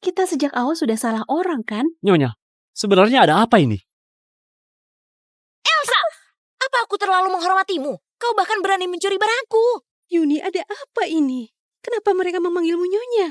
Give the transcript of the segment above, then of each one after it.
Kita sejak awal sudah salah orang kan? Nyonya, sebenarnya ada apa ini? Elsa, apa aku terlalu menghormatimu? Kau bahkan berani mencuri barangku. Yuni, ada apa ini? Kenapa mereka memanggilmu Nyonya?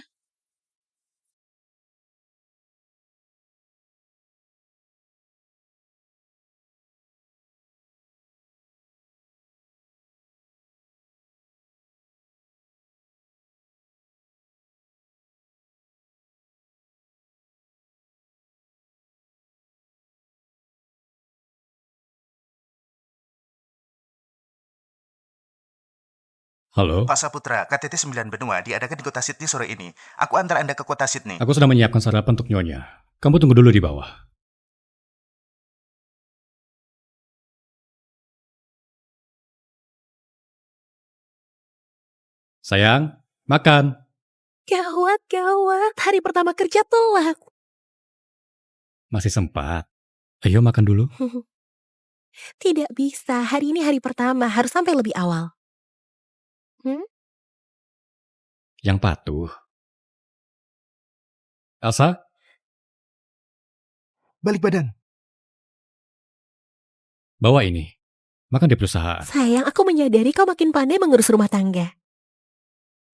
Halo, Pak Saputra, KTT 9 Benua diadakan di kota Sydney sore ini. Aku antar Anda ke kota Sydney. aku sedang menyiapkan sarapan untuk Nyonya. Kamu tunggu dulu di bawah. Sayang, makan. Gawat, gawat. Hari pertama kerja telat. Masih sempat. Ayo makan dulu. Tidak bisa, hari ini hari pertama. Harus sampai lebih awal. Yang patuh. Elsa, Balik badan. bawa ini. Makan di perusahaan. Sayang, aku menyadari kau makin pandai mengurus rumah tangga.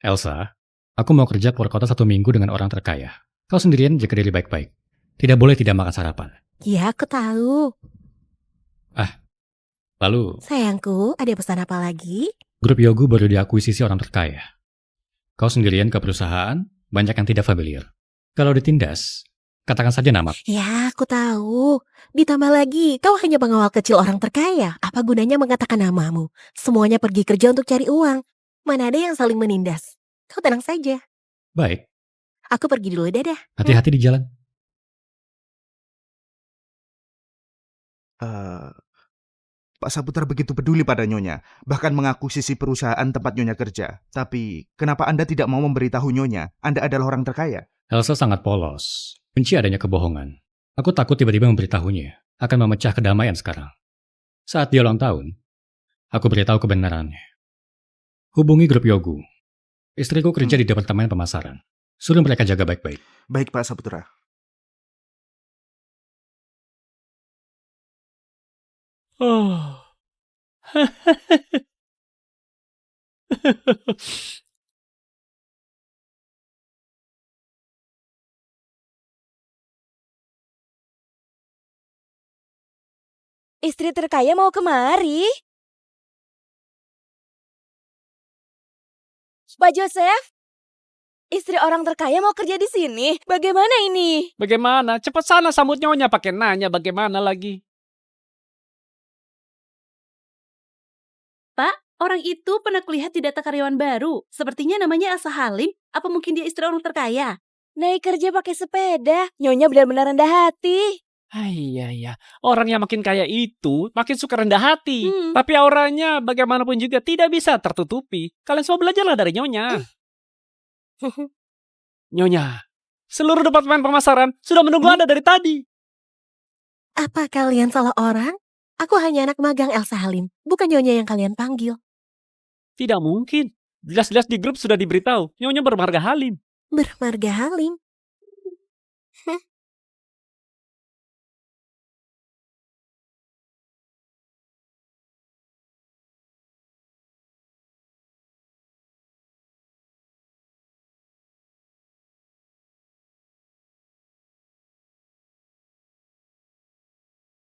Elsa, aku mau kerja keluar kota 1 minggu dengan orang terkaya. Kau sendirian jaga diri baik-baik. Tidak boleh tidak makan sarapan. Ya, aku tahu. Lalu, Sayangku, ada pesan apa lagi? grup Yogu baru diakuisisi orang terkaya. Kau sendirian ke perusahaan, banyak yang tidak familiar. Kalau ditindas, katakan saja nama. Ya, aku tahu. Ditambah lagi, kau hanya pengawal kecil orang terkaya. Apa gunanya mengatakan namamu? Semuanya pergi kerja untuk cari uang. Mana ada yang saling menindas? Kau tenang saja. Baik, Aku pergi dulu, dadah. hati-hati di jalan. Pak Saputra begitu peduli pada Nyonya, bahkan mengakuisisi perusahaan tempat Nyonya kerja. Tapi, kenapa Anda tidak mau memberitahu Nyonya Anda adalah orang terkaya? Elsa sangat polos, benci adanya kebohongan. Aku takut tiba-tiba memberitahunya, akan memecah kedamaian sekarang. Saat dia ulang tahun, aku beritahu kebenarannya. Hubungi grup Yogu. Istriku kerja di departemen pemasaran. Suruh mereka jaga baik-baik. Baik Pak Saputra. Oh. Istri terkaya mau kemari? Pak Joseph? Istri orang terkaya mau kerja di sini? Bagaimana ini? Bagaimana? Cepat sana sambut Nyonya pakai nanya bagaimana lagi. Orang itu pernah kulihat di data karyawan baru. Sepertinya namanya Elsa Halim. Apa mungkin dia istri orang terkaya? Naik kerja pakai sepeda. Nyonya benar-benar rendah hati. Iya. Orang yang makin kaya itu makin suka rendah hati. Hmm. Tapi auranya bagaimanapun juga tidak bisa tertutupi. Kalian semua belajarlah dari Nyonya. Nyonya, seluruh departemen pemasaran sudah menunggu Anda dari tadi. Apa kalian salah orang? Aku hanya anak magang Elsa Halim. Bukan Nyonya yang kalian panggil. Tidak mungkin. Jelas-jelas di grup sudah diberitahu. Nyonya bermarga Halim. Bermarga Halim.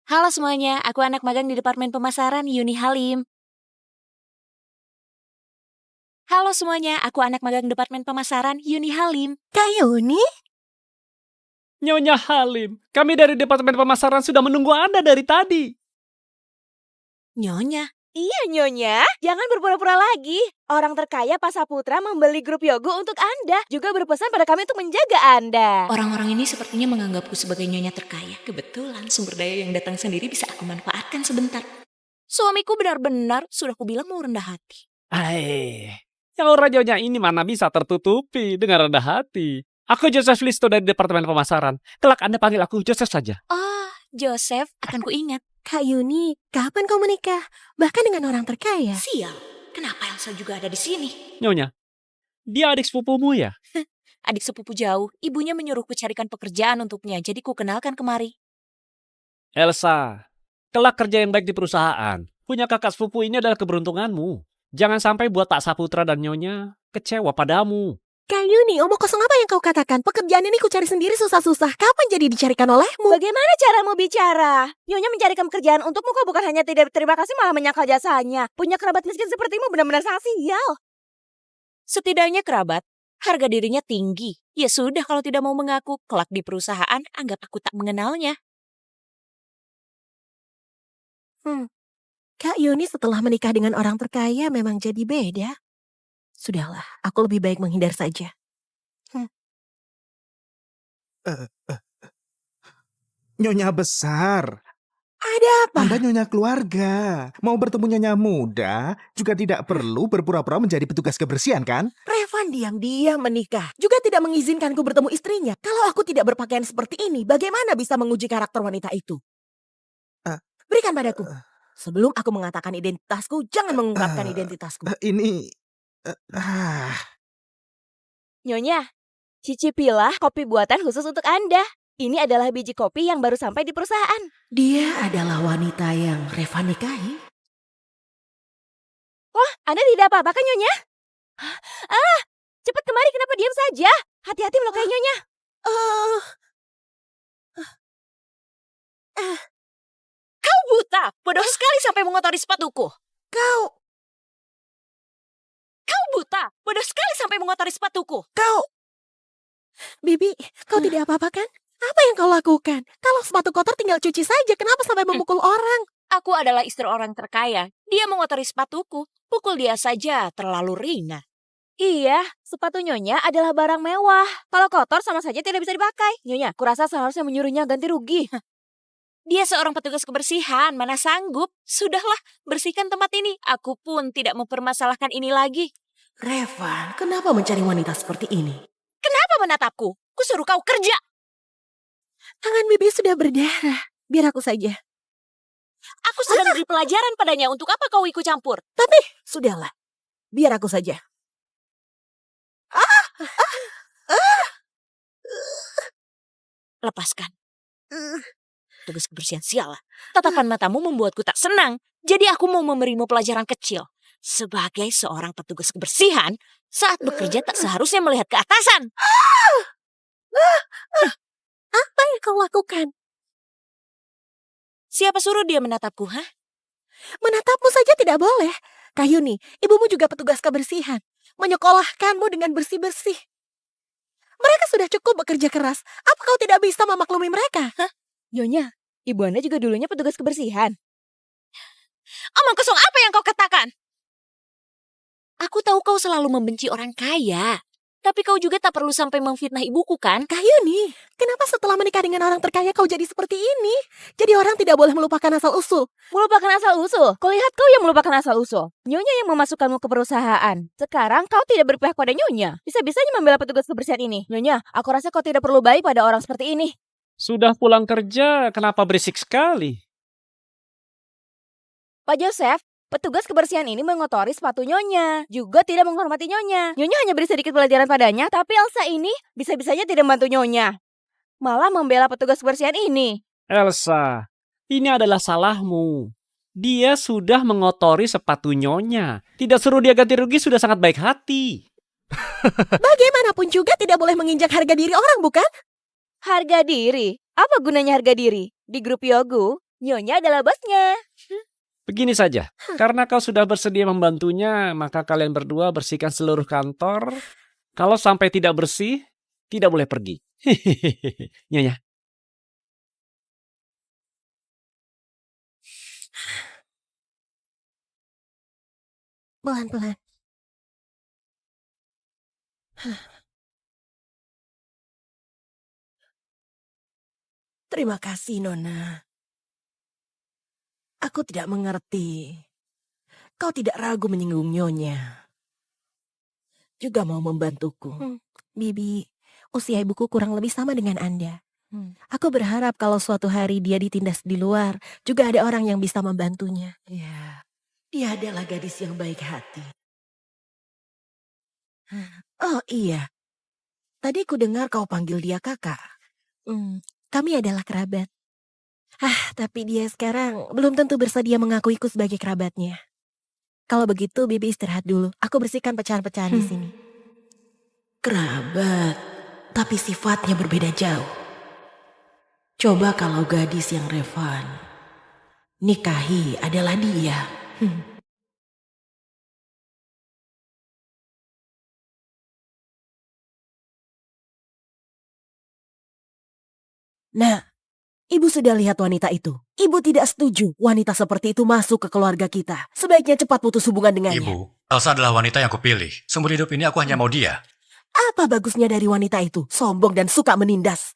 Halo semuanya, aku anak magang di Departemen Pemasaran Yuni Halim. Halo semuanya, aku anak magang Departemen Pemasaran Yuni Halim. Kak Yuni? Nyonya Halim, kami dari Departemen Pemasaran sudah menunggu Anda dari tadi. Nyonya? Iya Nyonya, jangan berpura-pura lagi. Orang terkaya Pak Saputra membeli grup Yogo untuk Anda. Juga berpesan pada kami untuk menjaga Anda. Orang-orang ini sepertinya menganggapku sebagai nyonya terkaya. Kebetulan sumber daya yang datang sendiri bisa aku manfaatkan sebentar. Suamiku benar-benar sudah kubilang mau rendah hati. Yang orang Nyonya ini mana bisa tertutupi dengan rendah hati. Aku Joseph Listo dari Departemen Pemasaran. Kelak Anda panggil aku Joseph saja. Oh, Joseph, akan kuingat. Kak Yuni, kapan kau menikah? Bahkan dengan orang terkaya. Sial, kenapa Elsa juga ada di sini? Nyonya, dia adik sepupumu ya? adik sepupu jauh. Ibunya menyuruhku carikan pekerjaan untuknya, jadi ku kenalkan kemari. Elsa, kelak kerja yang baik di perusahaan. Punya kakak sepupu ini adalah keberuntunganmu. Jangan sampai buat Pak Saputra dan Nyonya kecewa padamu. Kak Yuni, omong kosong apa yang kau katakan? Pekerjaan ini ku cari sendiri susah-susah. Kapan jadi dicarikan olehmu? Bagaimana caramu bicara? Nyonya mencarikan pekerjaan untukmu kok bukan hanya tidak berterima kasih malah menyangkal jasanya. Punya kerabat miskin sepertimu benar-benar sangat sial. Setidaknya kerabat, harga dirinya tinggi. Ya sudah kalau tidak mau mengaku, kelak di perusahaan anggap aku tak mengenalnya. Kak Yuni setelah menikah dengan orang terkaya memang jadi beda. Sudahlah, aku lebih baik menghindar saja. Nyonya besar, Ada apa? Anda nyonya keluarga. Mau bertemu nyonya muda, juga tidak perlu berpura-pura menjadi petugas kebersihan kan? Revan diam-diam menikah. Juga tidak mengizinkanku bertemu istrinya. Kalau aku tidak berpakaian seperti ini, bagaimana bisa menguji karakter wanita itu? Berikan padaku. Sebelum aku mengatakan identitasku, jangan mengungkapkan identitasku. Ini... Nyonya, cicipilah kopi buatan khusus untuk Anda. Ini adalah biji kopi yang baru sampai di perusahaan. Dia adalah wanita yang Revan nikahi. Wah, Anda tidak apa-apa kan Nyonya? Cepat kemari, kenapa diam saja? Hati-hati melukai Nyonya. Kau buta, bodoh sekali sampai mengotori sepatuku. Kau, Kau buta, bodoh sekali sampai mengotori sepatuku. Bibi, kau tidak apa-apa kan? Apa yang kau lakukan? Kalau sepatu kotor tinggal cuci saja, kenapa sampai memukul orang? Aku adalah istri orang terkaya. Dia mengotori sepatuku. Pukul dia saja, terlalu ringan. Iya, sepatu Nyonya adalah barang mewah. Kalau kotor sama saja tidak bisa dipakai. Nyonya, kurasa seharusnya menyuruhnya ganti rugi. Dia seorang petugas kebersihan, mana sanggup. Sudahlah, bersihkan tempat ini. Aku pun tidak mempermasalahkan ini lagi. Revan, kenapa mencari wanita seperti ini? Kenapa menatapku? Kusuruh kau kerja. Tangan Bibi sudah berdarah. Biar aku saja. Aku sudah memberi pelajaran padanya. Untuk apa kau ikut campur? Tapi, sudahlah. Biar aku saja. Lepaskan. Tugas kebersihan sialah. Tatapan matamu membuatku tak senang. Jadi aku mau memberimu pelajaran kecil. Sebagai seorang petugas kebersihan, saat bekerja tak seharusnya melihat ke atasan. Apa yang kau lakukan? Siapa suruh dia menatapku, hah? Menatapmu saja tidak boleh. Kak Yuni, ibumu juga petugas kebersihan. Menyekolahkanmu dengan bersih-bersih. Mereka sudah cukup bekerja keras. Apa kau tidak bisa memaklumi mereka? Nyonya, ibu Anda juga dulunya petugas kebersihan. Omong kosong apa yang kau katakan? Aku tahu kau selalu membenci orang kaya. Tapi kau juga tak perlu sampai memfitnah ibuku kan? Kak Yuni, kenapa setelah menikah dengan orang terkaya kau jadi seperti ini? Jadi orang tidak boleh melupakan asal-usul. Melupakan asal-usul? Kau lihat kau yang melupakan asal-usul. Nyonya yang memasukkanmu ke perusahaan. Sekarang kau tidak berpihak pada Nyonya. Bisa-bisanya membela petugas kebersihan ini. Nyonya, aku rasa kau tidak perlu baik pada orang seperti ini. Sudah pulang kerja, kenapa berisik sekali? Pak Joseph, petugas kebersihan ini mengotori sepatu Nyonya. Juga tidak menghormati Nyonya. Nyonya hanya beri sedikit pelajaran padanya, tapi Elsa ini bisa-bisanya tidak membantu Nyonya. Malah membela petugas kebersihan ini. Elsa, ini adalah salahmu. Dia sudah mengotori sepatu Nyonya. Tidak suruh dia ganti rugi sudah sangat baik hati. Bagaimanapun juga tidak boleh menginjak harga diri orang, bukan? Harga diri? Apa gunanya harga diri? Di grup Yogu, Nyonya adalah bosnya. Begini saja, karena kau sudah bersedia membantunya, maka kalian berdua bersihkan seluruh kantor. Kalau sampai tidak bersih, tidak boleh pergi. Nyonya. Pelan-pelan. Terima kasih, Nona. Aku tidak mengerti. Kau tidak ragu menyinggung Nyonya. Juga mau membantuku. Bibi, usia ibuku kurang lebih sama dengan Anda. Aku berharap kalau suatu hari dia ditindas di luar, juga ada orang yang bisa membantunya. Ya, dia adalah gadis yang baik hati. Oh iya, Tadi ku dengar kau panggil dia kakak. Kami adalah kerabat. Tapi dia sekarang belum tentu bersedia mengakuiku sebagai kerabatnya. Kalau begitu, Bibi istirahat dulu. Aku bersihkan pecahan-pecahan di sini. Kerabat, tapi sifatnya berbeda jauh. Coba kalau gadis yang Revan nikahi adalah dia. Nah, Ibu sudah lihat wanita itu. Ibu tidak setuju wanita seperti itu masuk ke keluarga kita. Sebaiknya cepat putus hubungan dengannya. Ibu, Elsa adalah wanita yang kupilih. Seumur hidup ini aku hanya mau dia. Apa bagusnya dari wanita itu? Sombong dan suka menindas.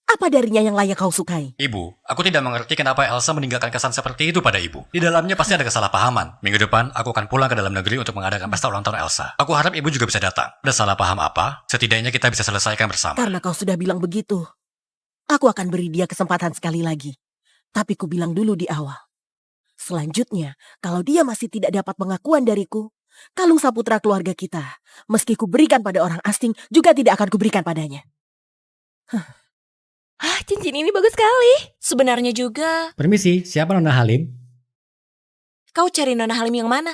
Apa darinya yang layak kau sukai? Ibu, aku tidak mengerti kenapa Elsa meninggalkan kesan seperti itu pada ibu. Di dalamnya pasti ada kesalahpahaman. Minggu depan, aku akan pulang ke dalam negeri untuk mengadakan pesta ulang tahun Elsa. Aku harap ibu juga bisa datang. Ada salah paham apa? Setidaknya kita bisa selesaikan bersama. Karena kau sudah bilang begitu, aku akan beri dia kesempatan sekali lagi. Tapi ku bilang dulu di awal. Selanjutnya, kalau dia masih tidak dapat pengakuan dariku, kalung saputra keluarga kita, meski ku berikan pada orang asing, juga tidak akan kuberikan padanya. Cincin ini bagus sekali. Sebenarnya juga, Permisi, siapa Nona Halim? kau cari Nona Halim yang mana?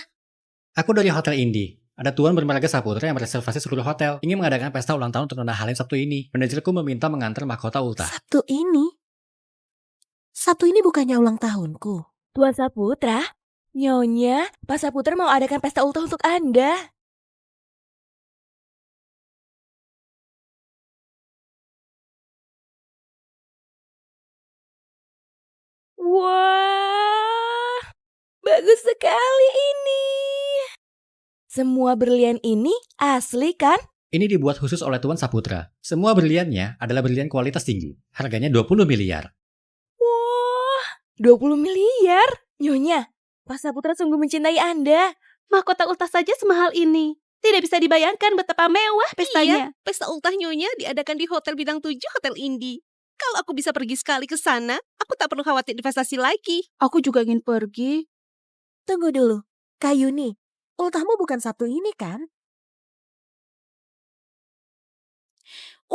Aku dari Hotel Indi. Ada tuan bermerga Saputra yang mereservasi seluruh hotel. Ingin mengadakan pesta ulang tahun untuk Nona Halim Sabtu ini. Manajerku meminta mengantar mahkota Ulta. Sabtu ini bukannya ulang tahunku. Tuan Saputra, Nyonya, Pak Saputra mau adakan pesta ultah untuk Anda. Wah, bagus sekali ini. Semua berlian ini asli kan? Ini dibuat khusus oleh Tuan Saputra. Semua berliannya adalah berlian kualitas tinggi. Harganya 20 miliar. Wah, 20 miliar. Nyonya, Pak Saputra sungguh mencintai Anda. Mahkota ultah saja semahal ini. Tidak bisa dibayangkan betapa mewah pestanya. Iya, pesta ultah Nyonya diadakan di Hotel Bintang 7 Hotel Indi. Kalau aku bisa pergi sekali ke sana, aku tak perlu khawatir investasi lagi. Aku juga ingin pergi. Tunggu dulu, Kayuni, ultahmu bukan Sabtu ini kan?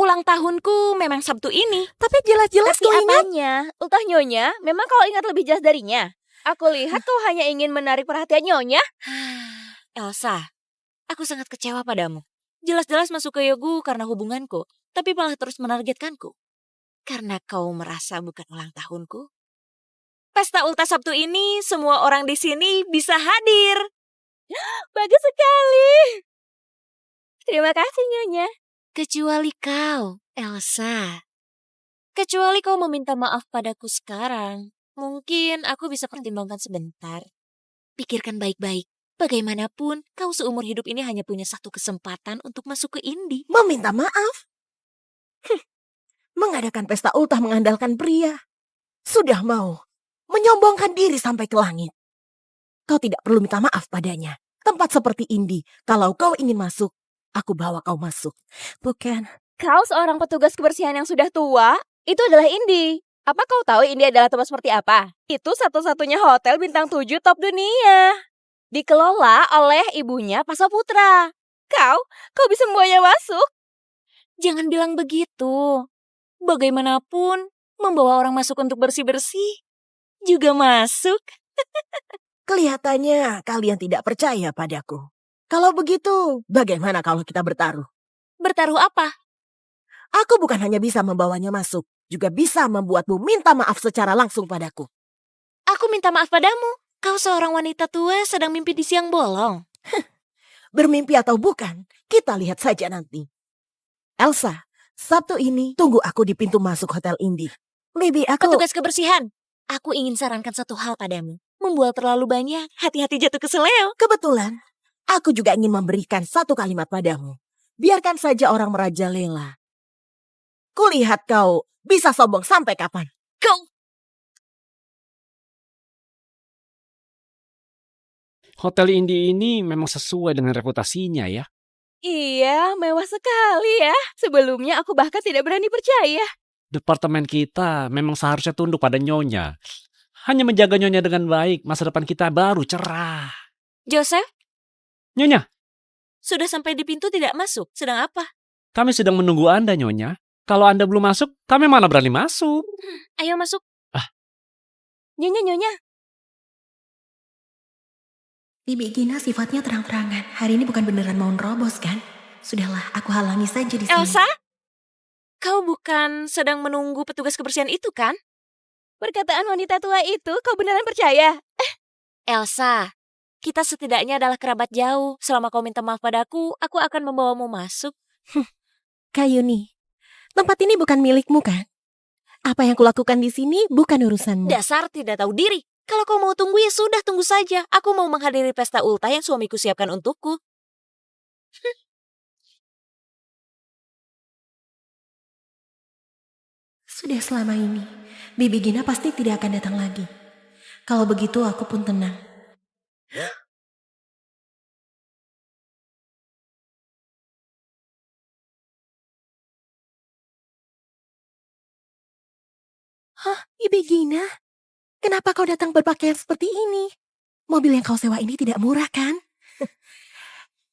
Ulang tahunku memang Sabtu ini. Tapi jelas-jelas Tapi kau ingat. apanya? Ultah Nyonya, memang kau ingat lebih jelas darinya. Aku lihat kau hanya ingin menarik perhatian Nyonya. Elsa, aku sangat kecewa padamu. Jelas-jelas masuk ke Yogu karena hubunganku, tapi malah terus menargetkanku. Karena kau merasa bukan ulang tahunku. Pesta ultah Sabtu ini, semua orang di sini bisa hadir. Bagus sekali. Terima kasih Nyonya. Kecuali kau, Elsa. Kecuali kau meminta maaf padaku sekarang. Mungkin aku bisa pertimbangkan sebentar. Pikirkan baik-baik. Bagaimanapun, kau seumur hidup ini hanya punya satu kesempatan untuk masuk ke Indi. Meminta maaf? Mengadakan pesta ultah mengandalkan pria. Sudah mau menyombongkan diri sampai ke langit. Kau tidak perlu minta maaf padanya. Tempat seperti Indi, kalau kau ingin masuk, aku bawa kau masuk. Bukan. Kau seorang petugas kebersihan yang sudah tua, itu adalah Indi. Apa kau tahu Indi adalah tempat seperti apa? Itu satu-satunya hotel bintang 7 top dunia. Dikelola oleh ibunya Pak Saputra. Kau bisa membawanya masuk. Jangan bilang begitu. Bagaimanapun, membawa orang masuk untuk bersih-bersih juga masuk. Kelihatannya kalian tidak percaya padaku. Kalau begitu, bagaimana kalau kita bertaruh? Bertaruh apa? Aku bukan hanya bisa membawanya masuk, juga bisa membuatmu minta maaf secara langsung padaku. Aku minta maaf padamu. Kau seorang wanita tua sedang mimpi di siang bolong. Bermimpi atau bukan, kita lihat saja nanti. Elsa, Sabtu ini tunggu aku di pintu masuk Hotel Indi. Bibi, aku... Petugas kebersihan, aku ingin sarankan satu hal padamu. Membual terlalu banyak, hati-hati jatuh ke seleo. Kebetulan, aku juga ingin memberikan satu kalimat padamu. Biarkan saja orang merajalela. Kulihat kau bisa sombong sampai kapan. Kau... Hotel Indi ini memang sesuai dengan reputasinya ya. Iya, mewah sekali ya. Sebelumnya aku bahkan tidak berani percaya. Departemen kita memang seharusnya tunduk pada Nyonya. Hanya menjaga Nyonya dengan baik, masa depan kita baru cerah. Joseph, Nyonya, sudah sampai di pintu tidak masuk. Sedang apa? Kami sedang menunggu Anda, Nyonya. Kalau Anda belum masuk, kami mana berani masuk. Ayo masuk. Nyonya. Bibi Gina sifatnya terang-terangan. Hari ini bukan beneran mau nerobos kan? Sudahlah, aku halangi saja di sini. Elsa? Kau bukan sedang menunggu petugas kebersihan itu kan? Perkataan wanita tua itu kau beneran percaya? Elsa, kita setidaknya adalah kerabat jauh. Selama kau minta maaf padaku, aku akan membawamu masuk. Kayuni, tempat ini bukan milikmu kan? Apa yang kulakukan di sini bukan urusanmu. Dasar tidak tahu diri. Kalau kau mau tunggu ya sudah tunggu saja. Aku mau menghadiri pesta ultah yang suamiku siapkan untukku. Sudah selama ini, Bibi Gina pasti tidak akan datang lagi. Kalau begitu aku pun tenang. Hah, Bibi Gina? Kenapa kau datang berpakaian seperti ini? Mobil yang kau sewa ini tidak murah kan?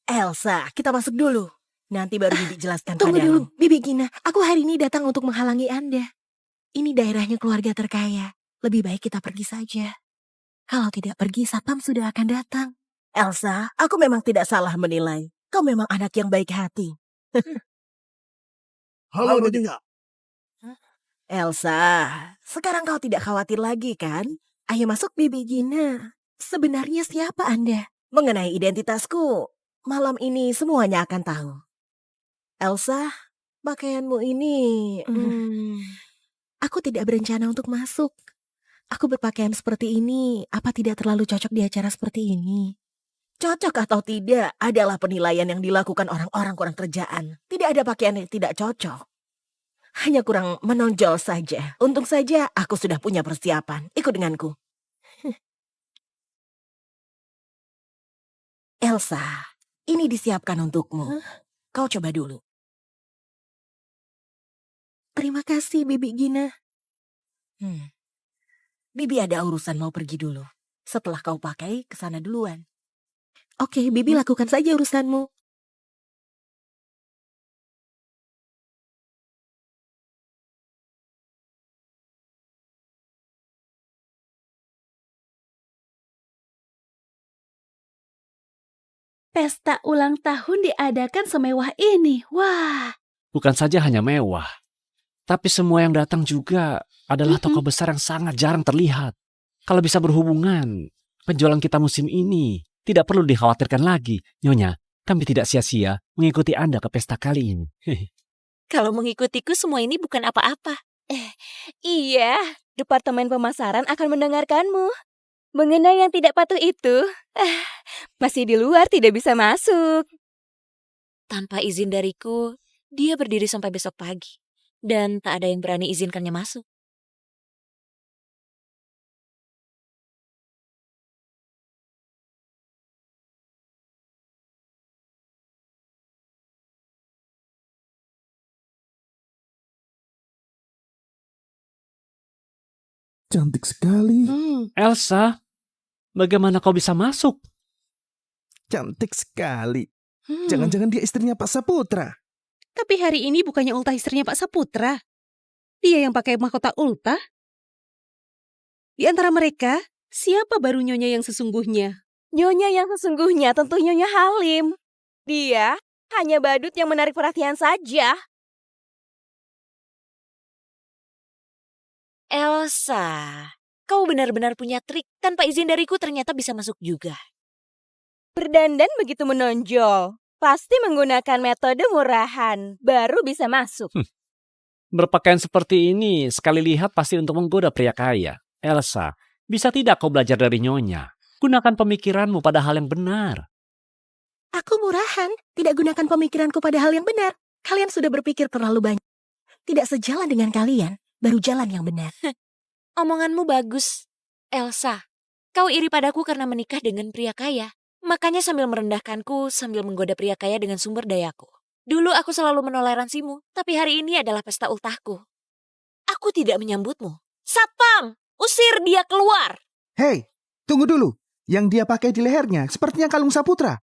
Elsa, kita masuk dulu. Nanti baru Bibi jelaskan Tunggu padamu. dulu, Bibi Gina. Aku hari ini datang untuk menghalangi Anda. Ini daerahnya keluarga terkaya. Lebih baik kita pergi saja. Kalau tidak pergi, Satpam sudah akan datang. Elsa, aku memang tidak salah menilai. Kau memang anak yang baik hati. Halo, Nyonya. Elsa, sekarang kau tidak khawatir lagi kan? Ayo masuk, Bibi Gina. Sebenarnya siapa Anda? Mengenai identitasku, malam ini semuanya akan tahu. Elsa, pakaianmu ini... Aku tidak berencana untuk masuk. Aku berpakaian seperti ini, apa tidak terlalu cocok di acara seperti ini? Cocok atau tidak adalah penilaian yang dilakukan orang-orang kurang kerjaan. Tidak ada pakaian yang tidak cocok. Hanya kurang menonjol saja. Untung saja aku sudah punya persiapan. Ikut denganku. Elsa, ini disiapkan untukmu. Kau coba dulu. Terima kasih, Bibi Gina. Bibi ada urusan mau pergi dulu. Setelah kau pakai, ke sana duluan. Oke, Bibi lakukan saja urusanmu. Pesta ulang tahun diadakan semewah ini. Wah, Bukan saja hanya mewah, tapi semua yang datang juga adalah tokoh besar yang sangat jarang terlihat. Kalau bisa berhubungan, penjualan kita musim ini tidak perlu dikhawatirkan lagi. Nyonya, kami tidak sia-sia mengikuti Anda ke pesta kali ini. Kalau mengikutiku semua ini bukan apa-apa. Iya, Departemen Pemasaran akan mendengarkanmu. Mengenai yang tidak patuh itu, masih di luar tidak bisa masuk. Tanpa izin dariku, dia berdiri sampai besok pagi. Dan tak ada yang berani izinkannya masuk. Cantik sekali. Elsa, bagaimana kau bisa masuk? Cantik sekali. Jangan-jangan dia istrinya Pak Saputra. Tapi hari ini bukannya ultah istrinya Pak Saputra. Dia yang pakai mahkota ultah. Di antara mereka, siapa baru nyonya yang sesungguhnya? Nyonya yang sesungguhnya tentu Nyonya Halim. Dia hanya badut yang menarik perhatian saja. Elsa, kau benar-benar punya trik. Tanpa izin dariku ternyata bisa masuk juga. Berdandan begitu menonjol. Pasti menggunakan metode murahan. Baru bisa masuk. Berpakaian seperti ini, sekali lihat pasti untuk menggoda pria kaya. Elsa, bisa tidak kau belajar dari Nyonya? Gunakan pemikiranmu pada hal yang benar. Aku murahan, tidak gunakan pemikiranku pada hal yang benar. Kalian sudah berpikir terlalu banyak. Tidak sejalan dengan kalian, baru jalan yang benar. Omonganmu bagus. Elsa, kau iri padaku karena menikah dengan pria kaya. Makanya sambil merendahkanku, sambil menggoda pria kaya dengan sumber dayaku. Dulu aku selalu menoleransimu, tapi hari ini adalah pesta ultahku. Aku tidak menyambutmu. Satpam, usir dia keluar. Hei, tunggu dulu. Yang dia pakai di lehernya sepertinya kalung Saputra.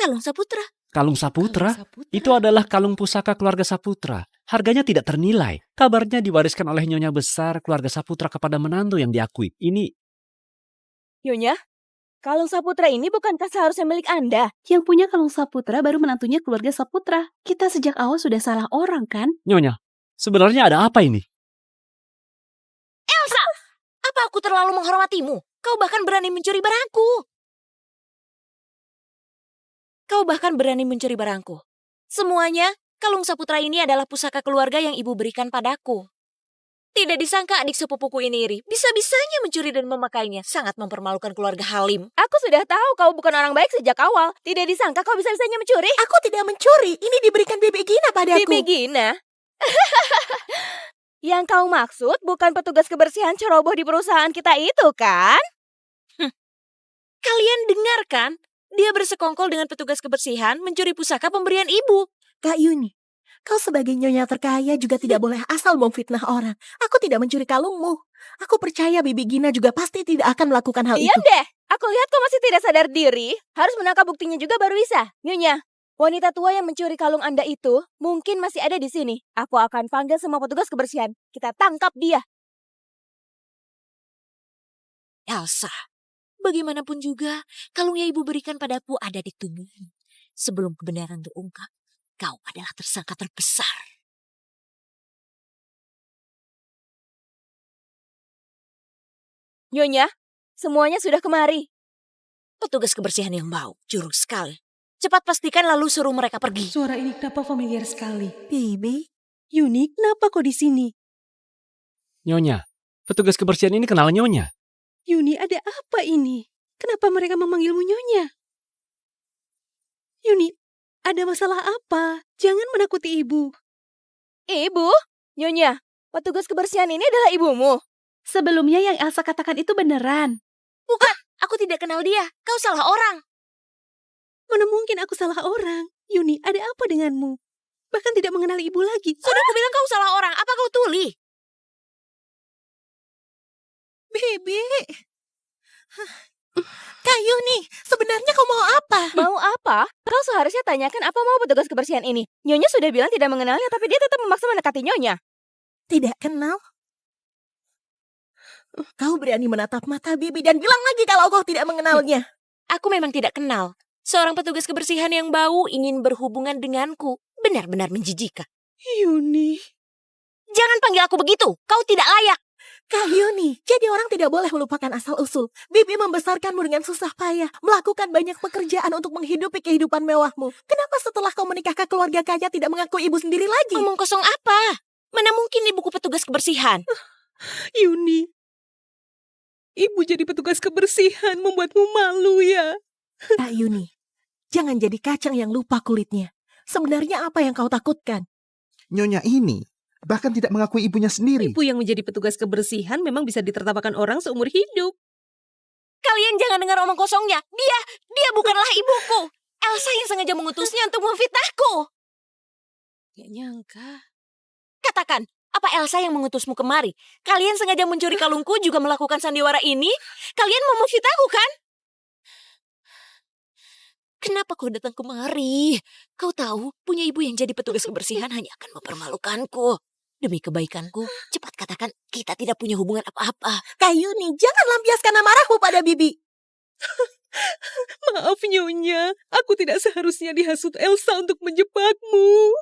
Kalung Saputra. Kalung Saputra? Itu adalah kalung pusaka keluarga Saputra. Harganya tidak ternilai. Kabarnya diwariskan oleh nyonya besar keluarga Saputra kepada menantu yang diakui. Ini Nyonya, kalung Saputra ini bukankah seharusnya milik Anda? Yang punya kalung Saputra baru menantunya keluarga Saputra. Kita sejak awal sudah salah orang kan? nyonya. Sebenarnya ada apa ini? Elsa, apa aku terlalu menghormatimu? Kau bahkan berani mencuri barangku. Semuanya, kalung Saputra ini adalah pusaka keluarga yang ibu berikan padaku. Tidak disangka adik sepupuku ini iri. Bisa-bisanya mencuri dan memakainya. Sangat mempermalukan keluarga Halim. Aku sudah tahu kau bukan orang baik sejak awal. Tidak disangka kau bisa-bisanya mencuri. Aku tidak mencuri. Ini diberikan Bibi Gina padaku. Bibi Gina? Yang kau maksud bukan petugas kebersihan ceroboh di perusahaan kita itu kan? Kalian dengar kan? Dia bersekongkol dengan petugas kebersihan mencuri pusaka pemberian ibu. Kak Yuni, kau sebagai nyonya terkaya juga tidak boleh asal memfitnah orang. Aku tidak mencuri kalungmu. Aku percaya Bibi Gina juga pasti tidak akan melakukan hal Iya itu. deh, aku lihat kau masih tidak sadar diri. Harus menangkap buktinya juga baru bisa. Nyonya, wanita tua yang mencuri kalung Anda itu mungkin masih ada di sini. Aku akan panggil semua petugas kebersihan. Kita tangkap dia. Elsa, bagaimanapun juga, kalung yang ibu berikan padaku ada di tubuhmu. Sebelum kebenaran terungkap, kau adalah tersangka terbesar. Nyonya, semuanya sudah kemari. Petugas kebersihan yang bau, jorok sekali. Cepat pastikan lalu suruh mereka pergi. Suara ini kenapa familiar sekali? Bibi, Yuni, kenapa kau di sini? Nyonya, petugas kebersihan ini kenal nyonya. Yuni, ada apa ini? Kenapa mereka memanggilmu Nyonya? Yuni, ada masalah apa? Jangan menakuti ibu. Ibu? Nyonya, petugas kebersihan ini adalah ibumu. Sebelumnya yang Elsa katakan itu beneran. Bukan, aku tidak kenal dia. Kau salah orang. Mana mungkin aku salah orang? Yuni, ada apa denganmu? Bahkan tidak mengenali ibu lagi. Sudah kubilang kau salah orang. Apa kau tuli? Bibi. Kak Yuni, sebenarnya kau mau apa? Mau apa? Kau seharusnya tanyakan apa mau petugas kebersihan ini. Nyonya sudah bilang tidak mengenalnya, tapi dia tetap memaksa mendekati Nyonya. Tidak kenal? Kau berani menatap mata Bibi dan bilang lagi kalau kau tidak mengenalnya. Aku memang tidak kenal. Seorang petugas kebersihan yang bau ingin berhubungan denganku. Benar-benar menjijikan. Yuni. Jangan panggil aku begitu. Kau tidak layak. Kak Yuni, jadi orang tidak boleh melupakan asal-usul. Bibi membesarkanmu dengan susah payah, melakukan banyak pekerjaan untuk menghidupi kehidupan mewahmu. Kenapa setelah kau menikah ke keluarga kaya tidak mengakui ibu sendiri lagi? Ngomong kosong apa? Mana mungkin ibuku petugas kebersihan? Yuni. Ibu jadi petugas kebersihan membuatmu malu ya. Kak Yuni, jangan jadi kacang yang lupa kulitnya. Sebenarnya apa yang kau takutkan? Nyonya ini bahkan tidak mengakui ibunya sendiri. Ibu yang menjadi petugas kebersihan memang bisa ditertapakan orang seumur hidup. Kalian jangan dengar omong kosongnya. Dia bukanlah ibuku. Elsa yang sengaja mengutusnya untuk memfitnahku. Gak nyangka. Katakan, apa Elsa yang mengutusmu kemari? Kalian sengaja mencuri kalungku juga melakukan sandiwara ini? Kalian mau memfitnahku kan? Kenapa kau datang kemari? Kau tahu, punya ibu yang jadi petugas kebersihan hanya akan mempermalukanku. Demi kebaikanku, cepat katakan kita tidak punya hubungan apa-apa. Kak Yuni, jangan lampiaskan amarahmu pada Bibi. Maaf Nyonya, aku tidak seharusnya dihasut Elsa untuk menjebakmu.